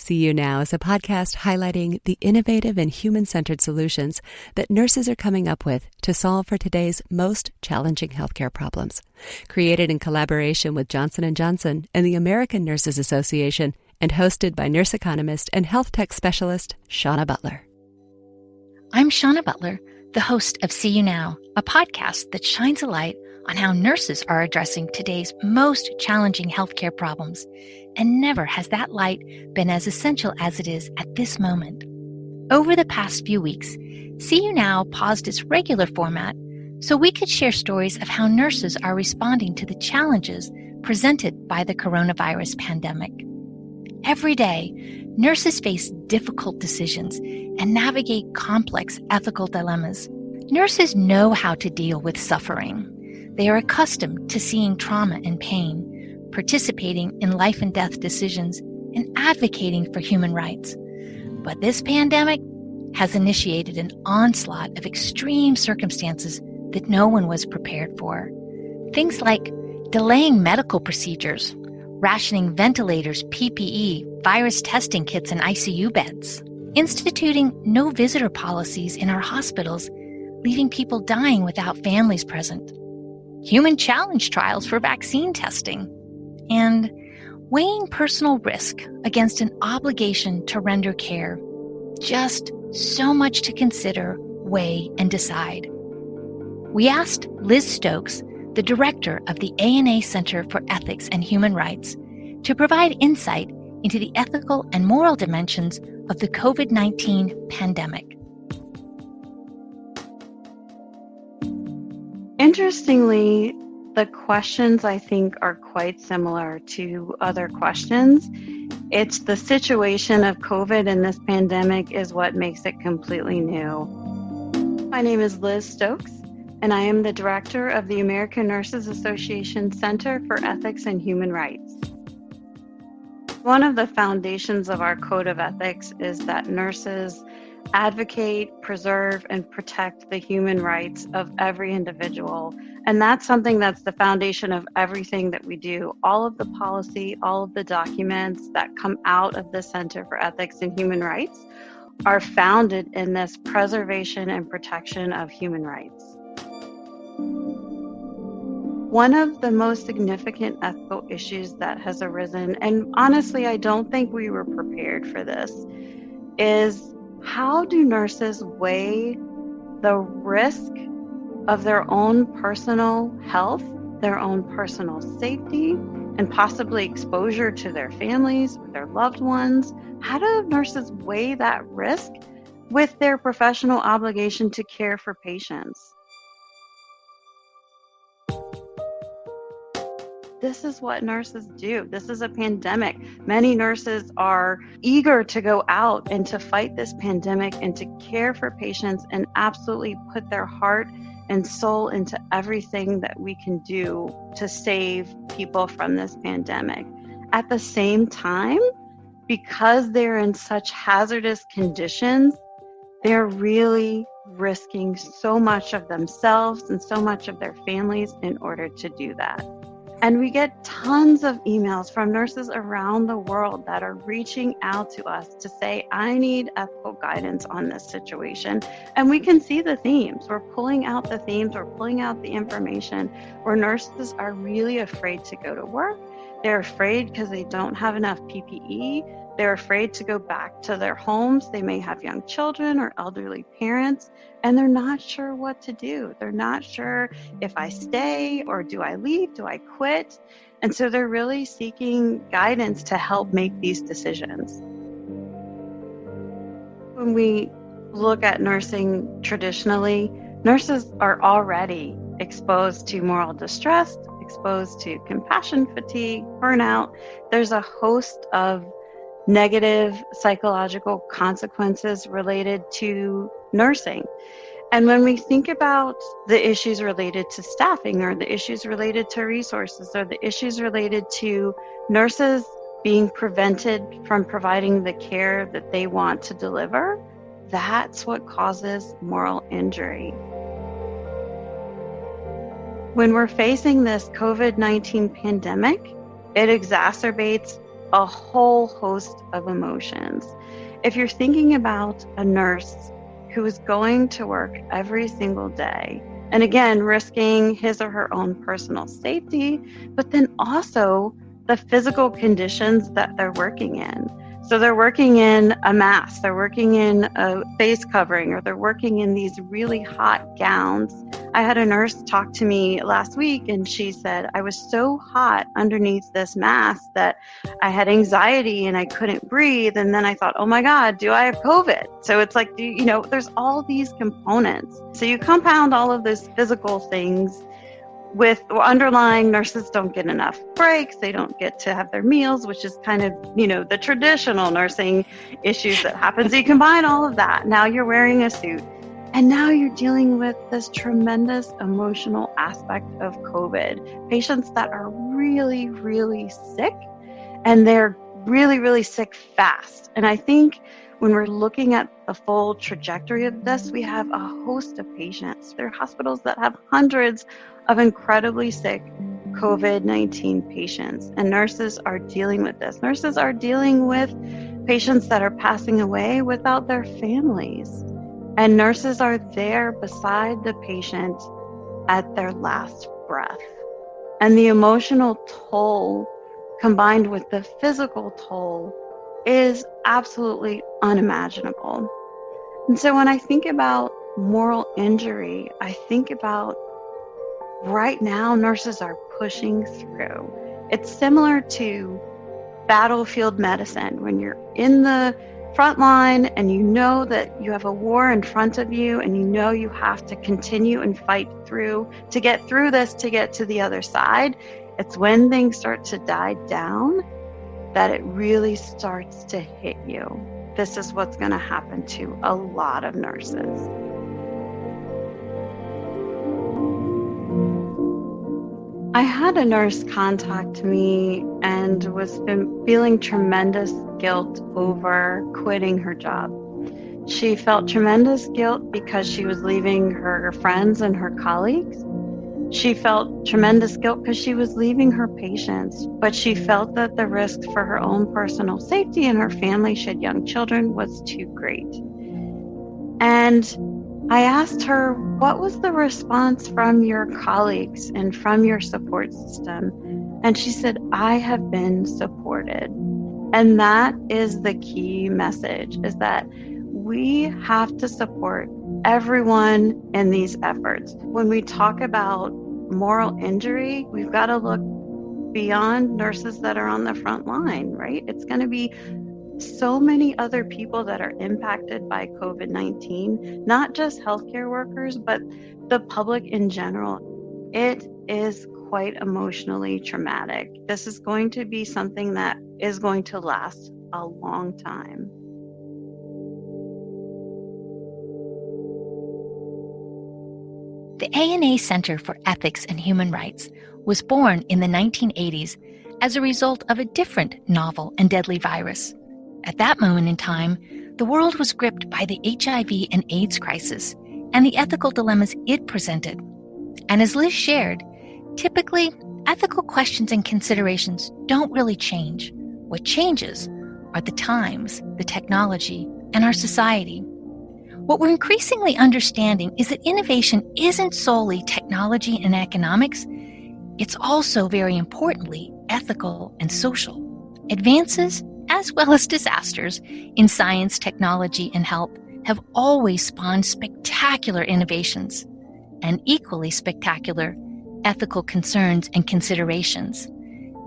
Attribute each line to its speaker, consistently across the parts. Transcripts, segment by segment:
Speaker 1: See You Now is a podcast highlighting the innovative and human-centered solutions that nurses are coming up with to solve for today's most challenging healthcare problems. Created in collaboration with Johnson & Johnson and the American Nurses Association and hosted by nurse economist and health tech specialist Shauna Butler.
Speaker 2: I'm Shauna Butler, the host of See You Now, a podcast that shines a light on how nurses are addressing today's most challenging healthcare problems. And never has that light been as essential as it is at this moment. Over the past few weeks, See You Now paused its regular format so we could share stories of how nurses are responding to the challenges presented by the coronavirus pandemic. Every day, nurses face difficult decisions and navigate complex ethical dilemmas. Nurses know how to deal with suffering. They are accustomed to seeing trauma and pain, participating in life and death decisions, and advocating for human rights. But this pandemic has initiated an onslaught of extreme circumstances that no one was prepared for. Things like delaying medical procedures, rationing ventilators, PPE, virus testing kits, and ICU beds, instituting no visitor policies in our hospitals, leaving people dying without families present, human challenge trials for vaccine testing, and weighing personal risk against an obligation to render care. Just so much to consider, weigh, and decide. We asked Liz Stokes, the director of the ANA Center for Ethics and Human Rights, to provide insight into the ethical and moral dimensions of the COVID-19 pandemic.
Speaker 3: Interestingly, the questions I think are quite similar to other questions. It's the situation of COVID and this pandemic is what makes it completely new. My name is Liz Stokes, and I am the director of the American Nurses Association Center for Ethics and Human Rights. One of the foundations of our code of ethics is that nurses advocate, preserve, and protect the human rights of every individual. And that's something that's the foundation of everything that we do. All of the policy, all of the documents that come out of the Center for Ethics and Human Rights are founded in this preservation and protection of human rights. One of the most significant ethical issues that has arisen, and honestly, I don't think we were prepared for this, is how do nurses weigh the risk of their own personal health, their own personal safety, and possibly exposure to their families or their loved ones? How do nurses weigh that risk with their professional obligation to care for patients? This is what nurses do. This is a pandemic. Many nurses are eager to go out and to fight this pandemic and to care for patients and absolutely put their heart and soul into everything that we can do to save people from this pandemic. At the same time, because they're in such hazardous conditions, they're really risking so much of themselves and so much of their families in order to do that. And we get tons of emails from nurses around the world that are reaching out to us to say, I need ethical guidance on this situation. And we can see the themes. We're pulling out the themes. We're pulling out the information where nurses are really afraid to go to work. They're afraid because they don't have enough PPE. They're afraid to go back to their homes. They may have young children or elderly parents, and they're not sure what to do. They're not sure if I stay or do I leave, do I quit? And so they're really seeking guidance to help make these decisions. When we look at nursing traditionally, nurses are already exposed to moral distress, exposed to compassion fatigue, burnout. There's a host of negative psychological consequences related to nursing. And when we think about the issues related to staffing or the issues related to resources or the issues related to nurses being prevented from providing the care that they want to deliver, that's what causes moral injury. When we're facing this COVID-19 pandemic, it exacerbates a whole host of emotions. If you're thinking about a nurse who is going to work every single day, and again, risking his or her own personal safety, but then also the physical conditions that they're working in. So they're working in a mask, they're working in a face covering, or they're working in these really hot gowns. I had a nurse talk to me last week and she said, I was so hot underneath this mask that I had anxiety and I couldn't breathe. And then I thought, oh my God, do I have COVID? So it's like, there's all these components. So you compound all of those physical things with underlying nurses don't get enough breaks. They don't get to have their meals, which is kind of, the traditional nursing issues that happen. So you combine all of that. Now you're wearing a suit. And now you're dealing with this tremendous emotional aspect of COVID. Patients that are really, really sick, and they're really, really sick fast. And I think when we're looking at the full trajectory of this, we have a host of patients. There are hospitals that have hundreds of incredibly sick COVID-19 patients, and nurses are dealing with this. Nurses are dealing with patients that are passing away without their families. And nurses are there beside the patient at their last breath. And the emotional toll combined with the physical toll is absolutely unimaginable. And so when I think about moral injury, I think about right now nurses are pushing through. It's similar to battlefield medicine. When you're in the front line and you know that you have a war in front of you and you have to continue and fight through to get through this, to get to the other side, it's when things start to die down that it really starts to hit you. This is what's going to happen to a lot of nurses. I had a nurse contact me and was feeling tremendous guilt over quitting her job. She felt tremendous guilt because she was leaving her friends and her colleagues. She felt tremendous guilt because she was leaving her patients, but she felt that the risk for her own personal safety and her family, she had young children, was too great. And I asked her, what was the response from your colleagues and from your support system? And she said, I have been supported. And that is the key message, is that we have to support everyone in these efforts. When we talk about moral injury, we've got to look beyond nurses that are on the front line, right? It's going to be so many other people that are impacted by COVID-19, not just healthcare workers, but the public in general. It is quite emotionally traumatic. This is going to be something that is going to last a long time.
Speaker 2: The ANA Center for Ethics and Human Rights was born in the 1980s as a result of a different novel and deadly virus. At that moment in time, the world was gripped by the HIV and AIDS crisis and the ethical dilemmas it presented. And as Liz shared, typically, ethical questions and considerations don't really change. What changes are the times, the technology, and our society. What we're increasingly understanding is that innovation isn't solely technology and economics. It's also, very importantly, ethical and social. Advances, as well as disasters, in science, technology, and health have always spawned spectacular innovations and equally spectacular ethical concerns and considerations.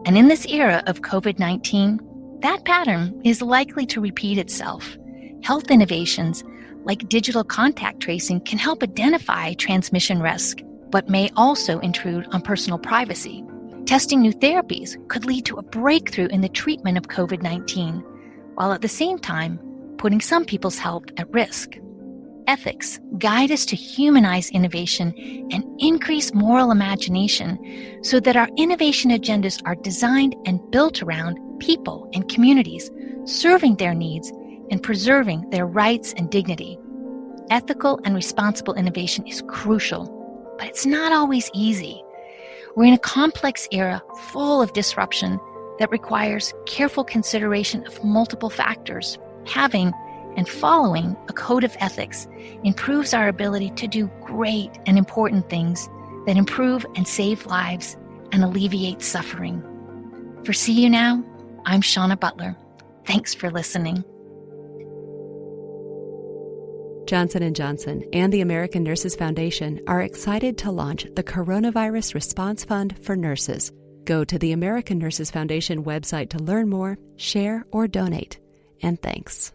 Speaker 2: And in this era of COVID-19, that pattern is likely to repeat itself. Health innovations like digital contact tracing can help identify transmission risk, but may also intrude on personal privacy. Testing new therapies could lead to a breakthrough in the treatment of COVID-19, while at the same time putting some people's health at risk. Ethics guide us to humanize innovation and increase moral imagination so that our innovation agendas are designed and built around people and communities, serving their needs and preserving their rights and dignity. Ethical and responsible innovation is crucial, but it's not always easy. We're in a complex era full of disruption, that requires careful consideration of multiple factors. Having and following a code of ethics improves our ability to do great and important things that improve and save lives and alleviate suffering. For See You Now, I'm Shauna Butler. Thanks for listening.
Speaker 1: Johnson & Johnson and the American Nurses Foundation are excited to launch the Coronavirus Response Fund for Nurses. Go to the American Nurses Foundation website to learn more, share, or donate. And thanks.